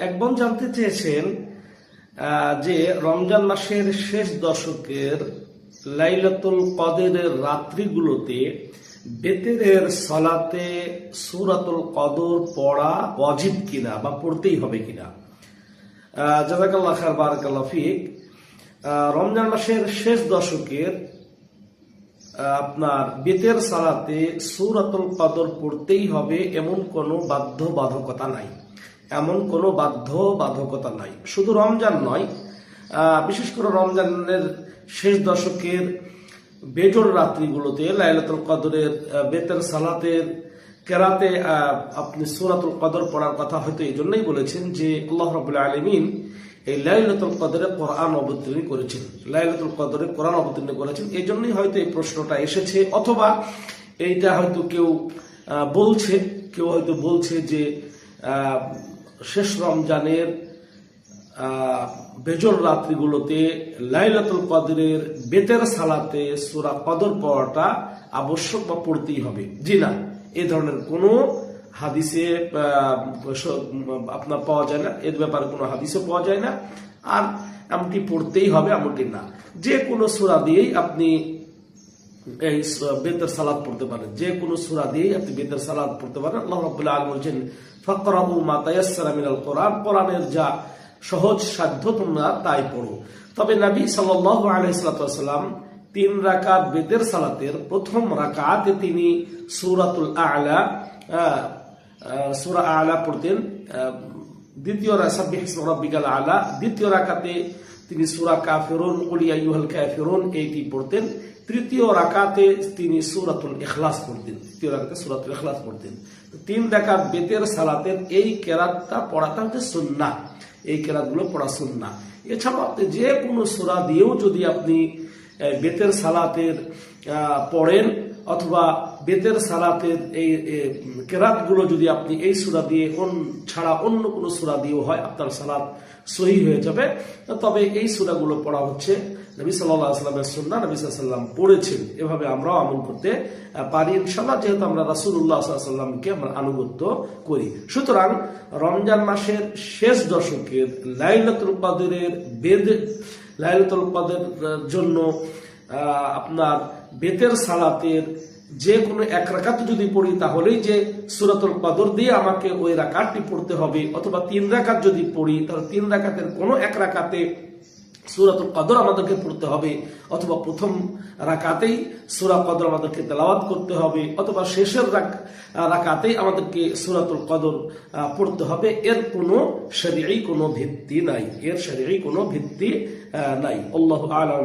এক বোন জানতে চেয়েছেন যে রমজান মাসের শেষ দশকের লাইলাতুল কদরের রাত্রিগুলোতে বেতেরের সালাতে সূরাতুল কদর পড়া ওয়াজিব কিনা বা পড়তেই হবে কিনা। জাযাকাল্লাহু খাইর, বারাকাল্লাহু ফিক। রমজান মাসের শেষ দশকের আপনার বেতের সালাতে সূরাতুল কদর পড়তেই হবে এমন কোনো বাধ্যবাধকতা নাই, শুধু রমজান নয়, বিশেষ করে রমজানের শেষ দশকের বেজোড় রাত্রিগুলোতে লাইলাতুল কদরের বেতের সালাতের কেরাতে আপনি সূরাতুল কদর পড়ার কথা হয়তো এই জন্যই বলেছেন যে আল্লাহ রাব্বুল আলামিন এই লাইলাতুল কদরে কোরআন অবতীর্ণ করেছেন, এই জন্যই হয়তো এই প্রশ্নটা এসেছে। অথবা এইটা হয়তো কেউ বলছে যে শেষ রমজানের বেজোড় রাত্রিগুলোতে লাইলাতুল কদরের বেতের সালাতে সূরা কদর পড়াটা আবশ্যক বা পড়তেই হবে। জি না, এই ধরনের কোনো হাদিসে আপনার পাওয়া যায় না, এর ব্যাপারে কোনো হাদিসে পাওয়া যায় না। আর এমনটি পড়তেই হবে এমনটি না, যে কোনো সূরা দিয়েই আপনি এই বেতের সালাত পড়তে পারেন, যে কোনো সূরা দিয়েই আপনি বেতের সালাত পড়তে পারেন। আল্লাহ রাব্বুল আলামিন বলেছেন ফাকরাউ মা তায়াসসারা মিনাল কোরআন, কোরআনের যা সহজ সাধ্য তোমরা তাই পড়ো। তবে নবী সাল্লাল্লাহু আলাইহি ওয়াসাল্লাম 3 রাকাত বেতের সালাতের প্রথম রাকাতে তিনি সূরাতুল আ'লা পড়তেন, দ্বিতীয় সাব্বিহ ইসমা রাব্বিকাল আ'লা, দ্বিতীয় রাকাতে তিনি সূরা কাফিরুন কুল ইয়া আইয়ুহাল কাফিরুন এইটি পড়তেন, তৃতীয় রাকাতে তিনি সূরাতুল ইখলাস পড়তেন, 3 রাকাত বেতের সালাতের এই কেরাতটা পড়াটা হচ্ছে সুন্নাহ, এই কেরাতগুলো পড়া সুন্নাহ। এছাড়াও আপনি যে কোনো সূরা দিয়েও যদি আপনি বেতের সালাতের পড়েন অথবা বেতের সালাতের এই কেরাতগুলো যদি আপনি এই সূরা দিয়ে ছাড়া অন্য কোনো সূরা দিয়েও হয়, আপনার সালাত সহিহ হয়ে যাবে। তবে এই সূরাগুলো পড়া হচ্ছে নবী সাল্লাল্লাহু আলাইহি ওয়াসাল্লামের সুন্নাহ, নবী সাল্লাল্লাহু আলাইহি ওয়াসাল্লাম পড়েছেন, এভাবে আমরাও আমল করতে পারি ইনশাআল্লাহ, যেহেতু আমরা রাসূলুল্লাহ সাল্লাল্লাহু আলাইহি ওয়াসাল্লামকে আমরা আনুগত্য করি। সুতরাং রমজান মাসের শেষ দশকের লাইলাতুল কদরের জন্য আপনার বেতের সালাতের যে কোনো এক রাকাত যদি পড়ি তাহলেই যে সূরাতুল কদর দিয়ে আমাকে ওই রাকাতটি পড়তে হবে, অথবা 3 রাকাত যদি পড়ি তাহলে 3 রাকাতের কোনো এক রাকাতে সূরাতুল কদর আমাদেরকে পড়তে হবে, অথবা প্রথম রাকাতেই সূরা কদর আমাদেরকে তেলাওয়াত করতে হবে, অথবা শেষের রাকাতেই আমাদেরকে সূরাতুল কদর পড়তে হবে। এর কোনো শরঈ কোনো ভিত্তি নাই, আল্লাহু আ'লাম।